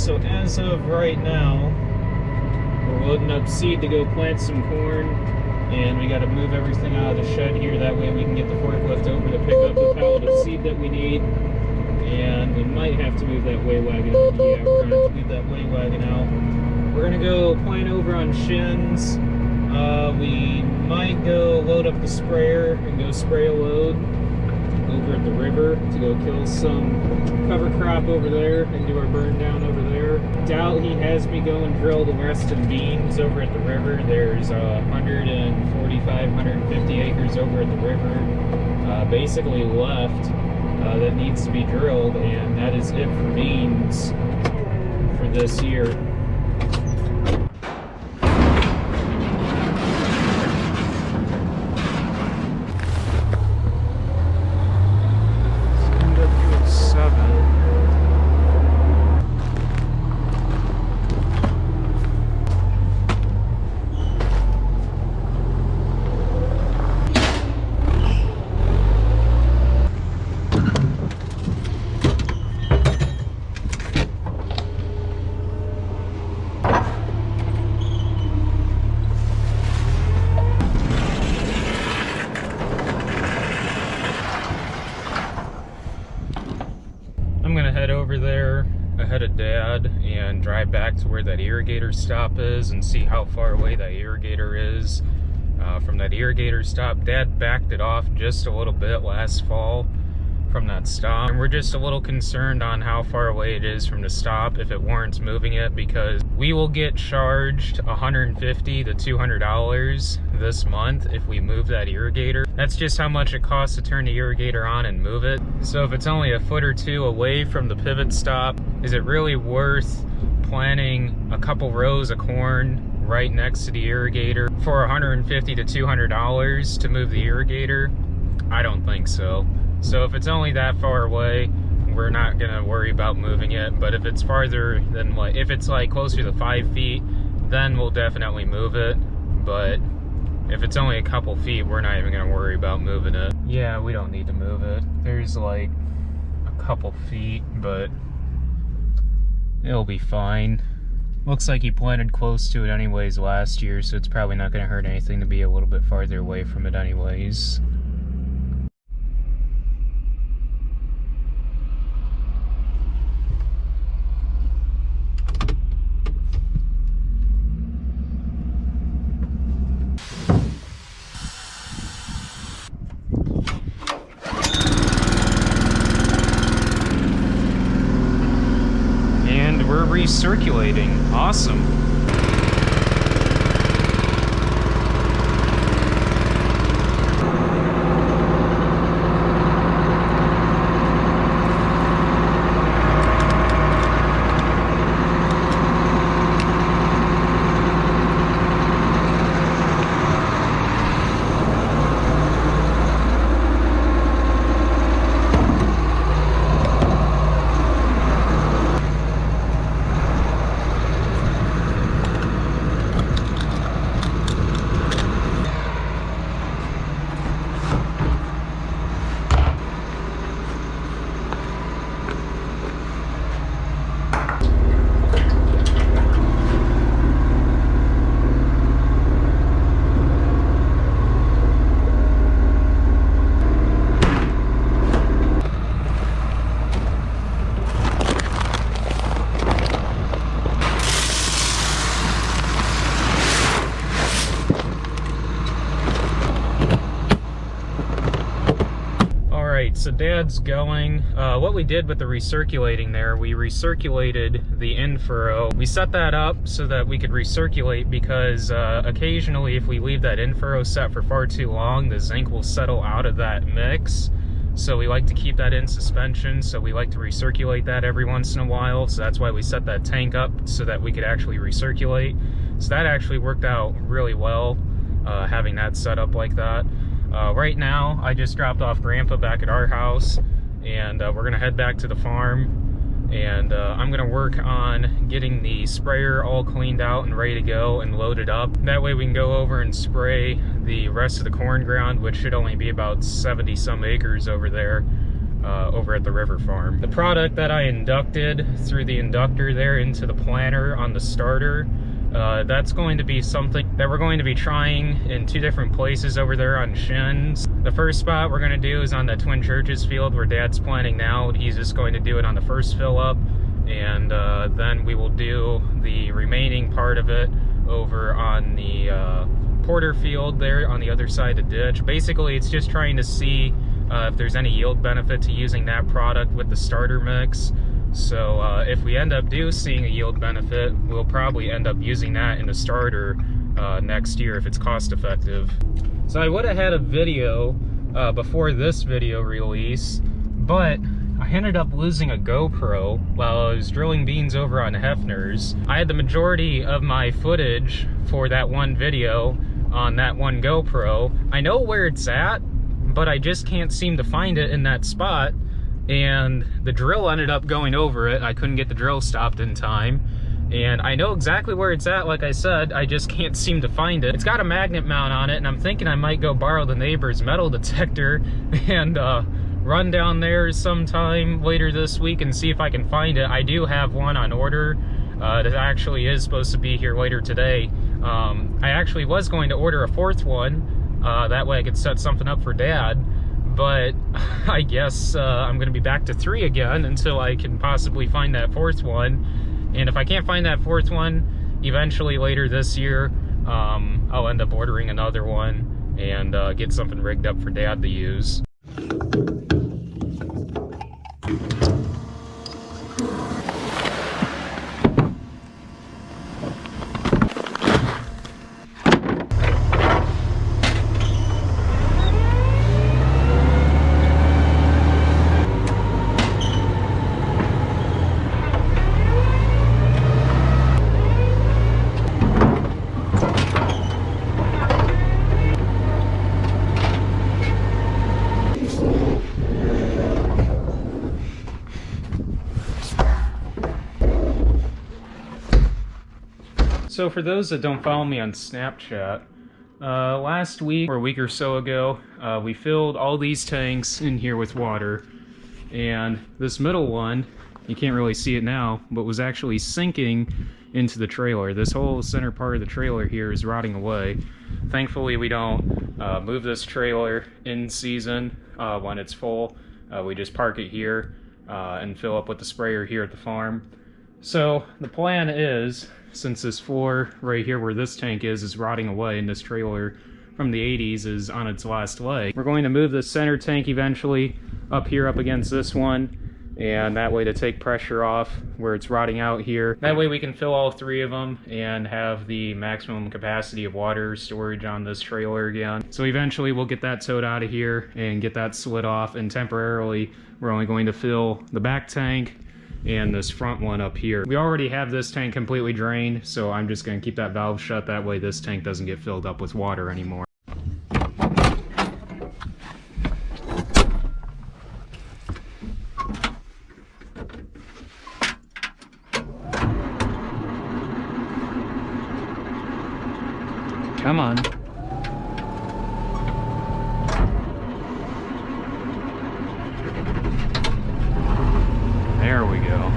so as of right now, we're loading up seed to go plant some corn, and we got to move everything out of the shed here. That way we can get the forklift over to pick up the pallet of seed that we need. And we might have to move that weigh wagon out. Yeah, we're going to have to move that weigh wagon out. We're going to go plant over on Shinn's. We might go load up the sprayer and go spray a load over at the river to go kill some cover crop over there and do our burn down over there. Doubt he has me go and drill the rest of beans over at the river. There's 145, 150 acres over at the river basically left that needs to be drilled, and that is it for beans for this year. Over there ahead of Dad and drive back to where that irrigator stop is and see how far away that irrigator is from that irrigator stop. Dad backed it off just a little bit last fall from that stop, and we're just a little concerned on how far away it is from the stop, if it warrants moving it, because we will get charged $150 to $200 this month if we move that irrigator. That's just how much it costs to turn the irrigator on and move it. So if it's only a foot or two away from the pivot stop, is it really worth planting a couple rows of corn right next to the irrigator for $150 to $200 to move the irrigator? I don't think so. So if it's only that far away, we're not gonna worry about moving it. But if it's farther than, like, if it's like closer to 5 feet, then we'll definitely move it. But if it's only a couple feet, we're not even gonna worry about moving it. Yeah, we don't need to move it. There's like a couple feet, but it'll be fine. Looks like he planted close to it anyways last year, so it's probably not gonna hurt anything to be a little bit farther away from it anyways. We're recirculating. Awesome. So Dad's going. What we did with the recirculating there, we recirculated the in furrow. We set that up so that we could recirculate because occasionally if we leave that in furrow set for far too long, the zinc will settle out of that mix. So we like to keep that in suspension, so we like to recirculate that every once in a while. So that's why we set that tank up so that we could actually recirculate. So that actually worked out really well, having that set up like that. Right now, I just dropped off Grandpa back at our house, and we're gonna head back to the farm, and I'm gonna work on getting the sprayer all cleaned out and ready to go and loaded up. That way we can go over and spray the rest of the corn ground, which should only be about 70 some acres over there. over at the river farm. The product that I inducted through the inductor there into the planter on the starter, that's going to be something that we're going to be trying in 2 different places over there on Shinn's. The first spot we're going to do is on the Twin Churches field where Dad's planting now. He's just going to do it on the first fill up, and then we will do the remaining part of it over on the Porter field there on the other side of the ditch. Basically, it's just trying to see if there's any yield benefit to using that product with the starter mix. So if we end up seeing a yield benefit, we'll probably end up using that in the starter next year if it's cost effective. So I would have had a video before this video release, but I ended up losing a GoPro while I was drilling beans over on Hefner's. I had the majority of my footage for that one video on that one GoPro. I know where it's at, but I just can't seem to find it in that spot, and the drill ended up going over it. I couldn't get the drill stopped in time, and I know exactly where it's at, like I said, I just can't seem to find it. It's got a magnet mount on it, and I'm thinking I might go borrow the neighbor's metal detector and run down there sometime later this week and see if I can find it. I do have one on order that actually is supposed to be here later today. I actually was going to order a 4th one, that way I could set something up for Dad, but I guess I'm going to be back to 3 again until I can possibly find that 4th one. And if I can't find that 4th one, eventually later this year, I'll end up ordering another one and get something rigged up for Dad to use. So for those that don't follow me on Snapchat, last week or a week or so ago, we filled all these tanks in here with water, and this middle one, you can't really see it now, but was actually sinking into the trailer. This whole center part of the trailer here is rotting away. Thankfully, we don't move this trailer in season when it's full. We just park it here and fill up with the sprayer here at the farm. So the plan is, since this floor right here where this tank is rotting away and this trailer from the 80s is on its last leg, we're going to move the center tank eventually up here up against this one, and that way to take pressure off where it's rotting out here. That way we can fill all 3 of them and have the maximum capacity of water storage on this trailer again. So eventually we'll get that towed out of here and get that slid off, and temporarily we're only going to fill the back tank and this front one up here. We already have this tank completely drained, so I'm just going to keep that valve shut. That way this tank doesn't get filled up with water anymore. Come on. There we go.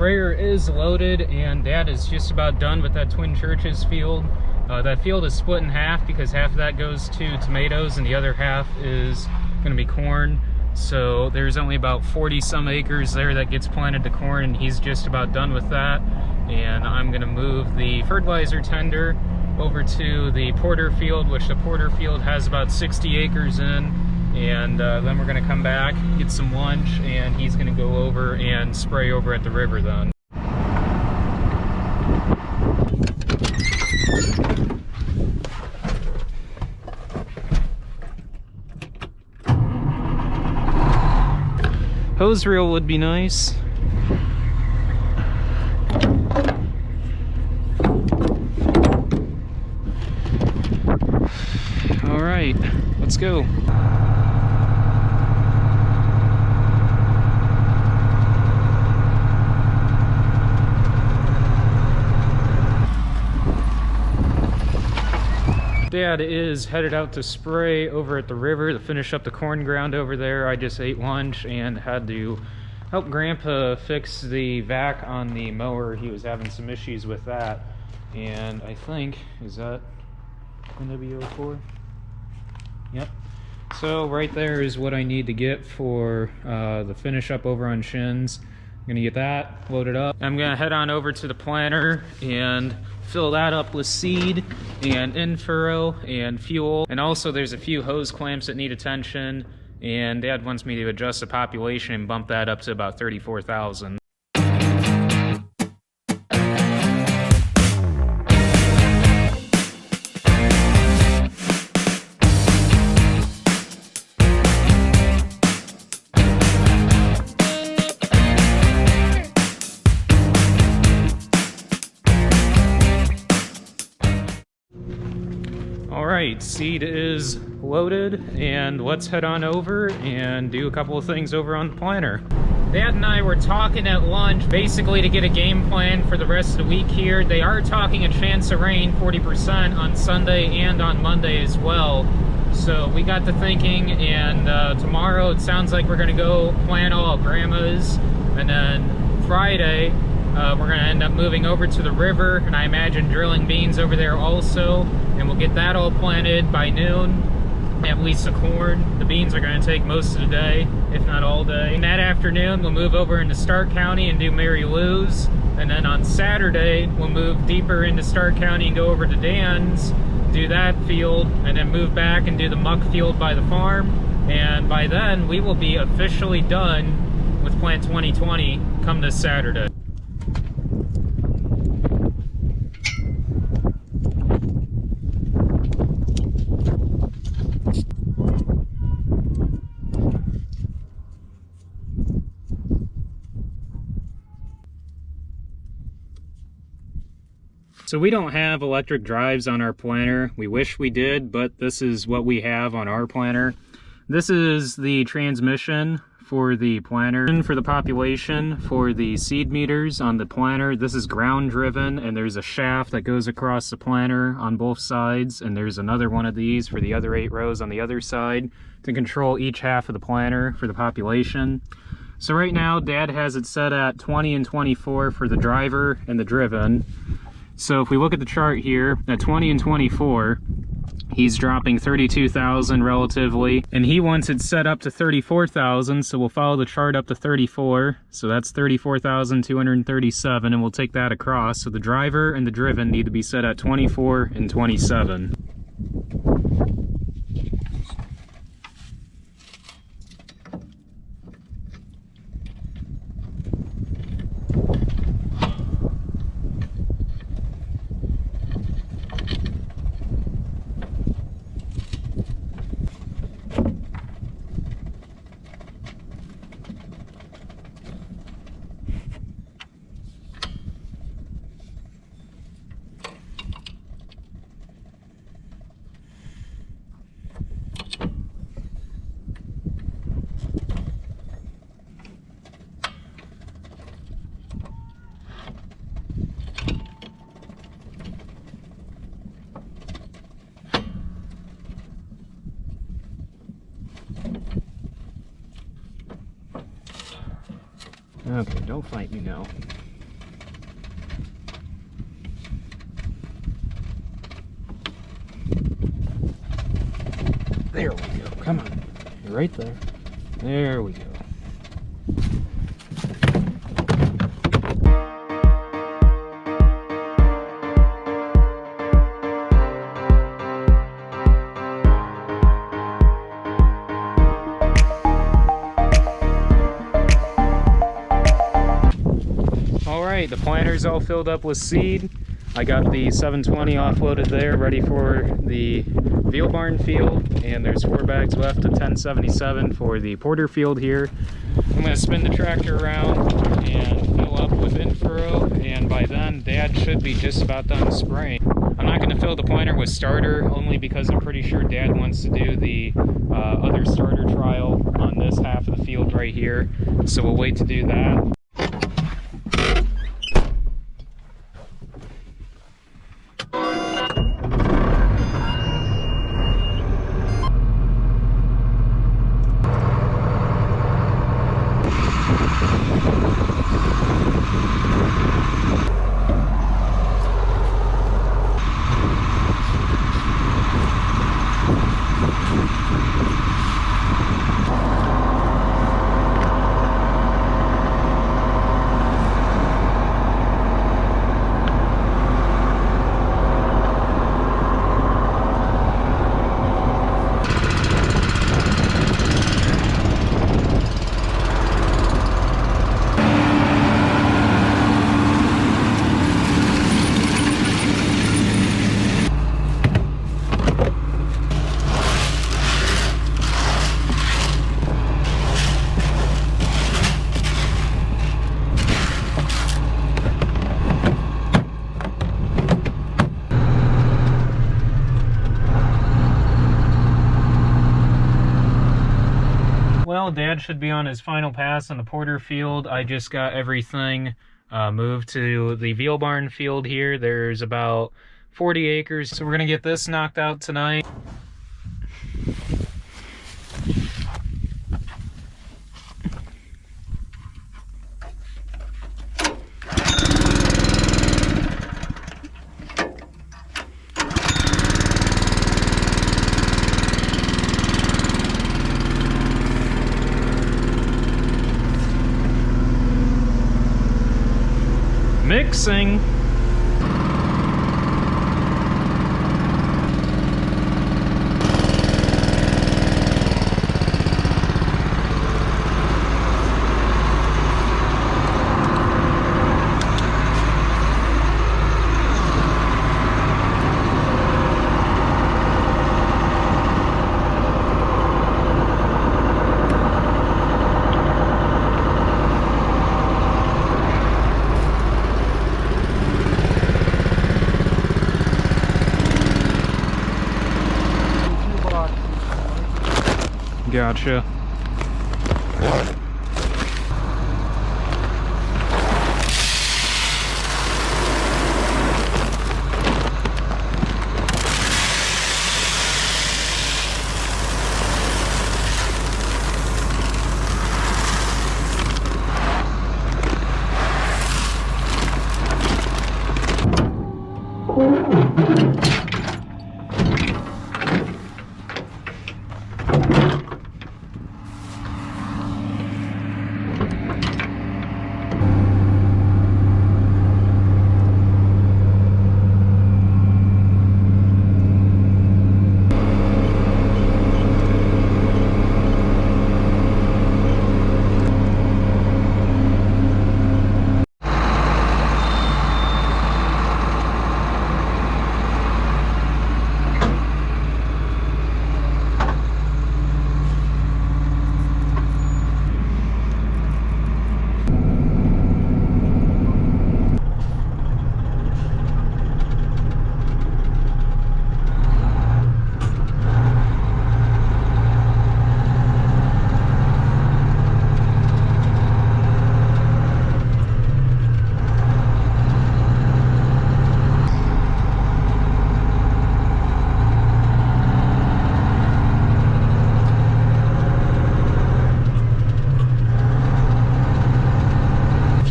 sprayer is loaded, and Dad is just about done with that Twin Churches field. That field is split in half because half of that goes to tomatoes and the other half is going to be corn. So there's only about 40 some acres there that gets planted to corn, and he's just about done with that. And I'm going to move the fertilizer tender over to the Porter field, which the Porter field has about 60 acres in. And then we're going to come back, get some lunch, and he's going to go over and spray over at the river then. Hose reel would be nice. All right, let's go. Dad is headed out to spray over at the river to finish up the corn ground over there. I just ate lunch and had to help Grandpa fix the vac on the mower. He was having some issues with that. And I think, is that NW04? Yep. So right there is what I need to get for the finish up over on Shinn's. I'm gonna get that loaded up. I'm gonna head on over to the planter and fill that up with seed and in-furrow and fuel. And also there's a few hose clamps that need attention, and Dad wants me to adjust the population and bump that up to about 34,000. Alright, seed is loaded, and let's head on over and do a couple of things over on the planter. Dad and I were talking at lunch basically to get a game plan for the rest of the week here. They are talking a chance of rain, 40% on Sunday and on Monday as well. So we got to thinking, and tomorrow it sounds like we're going to go plant all of Grandma's, and then Friday we're going to end up moving over to the river, and I imagine drilling beans over there also, and we'll get that all planted by noon, at least the corn. The beans are going to take most of the day, if not all day. And that afternoon we'll move over into Stark County and do Mary Lou's, and then on Saturday we'll move deeper into Stark County and go over to Dan's, do that field, and then move back and do the muck field by the farm. And by then we will be officially done with Plant 2020 come this Saturday. So we don't have electric drives on our planter. We wish we did, but this is what we have on our planter. This is the transmission for the planter. For the population, for the seed meters on the planter, this is ground driven, and there's a shaft that goes across the planter on both sides, and there's another one of these for the other 8 rows on the other side to control each half of the planter for the population. So right now Dad has it set at 20 and 24 for the driver and the driven. So if we look at the chart here, at 20 and 24, he's dropping 32,000 relatively, and he wants it set up to 34,000, so we'll follow the chart up to 34, so that's 34,237, and we'll take that across. So the driver and the driven need to be set at 24 and 27. Okay, don't fight me now. There we go. Come on. You're right there. There we go. Alright, the planter's all filled up with seed. I got the 720 offloaded there, ready for the veal barn field, and there's 4 bags left of 1077 for the porter field here. I'm going to spin the tractor around and fill up with in-furrow, and by then Dad should be just about done spraying. I'm not going to fill the planter with starter, only because I'm pretty sure Dad wants to do the other starter trial on this half of the field right here, so we'll wait to do that. Well, Dad should be on his final pass on the porter field. I just got everything moved to the veal barn field here. There's about 40 acres, so we're gonna get this knocked out tonight. Mixing. Gotcha.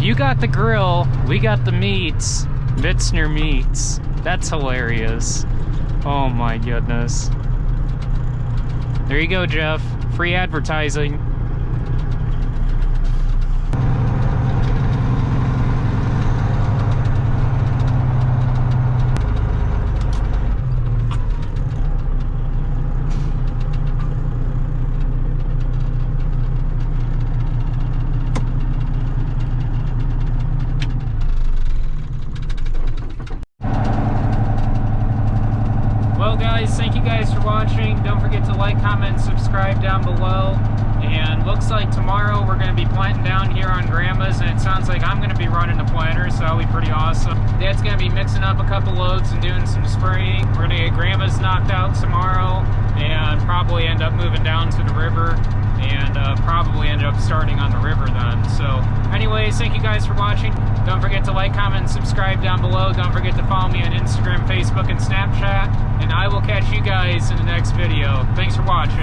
You got the grill, we got the meats. Vitzner Meats. That's hilarious. Oh my goodness. There you go, Jeff. Free advertising. Well guys, thank you guys for watching. Don't forget to like, comment, subscribe down below. And looks like tomorrow we're going to be planting down here on Grandma's, and it sounds like I'm going to be running the planter, so that'll be pretty awesome. Dad's going to be mixing up a couple loads and doing some spraying. We're going to get Grandma's knocked out tomorrow and probably end up moving down to the river and probably end up starting on the river then. So anyways, thank you guys for watching. Don't forget to like, comment, and subscribe down below. Don't forget to follow me on Instagram, Facebook, and Snapchat. And I will catch you guys in the next video. Thanks for watching.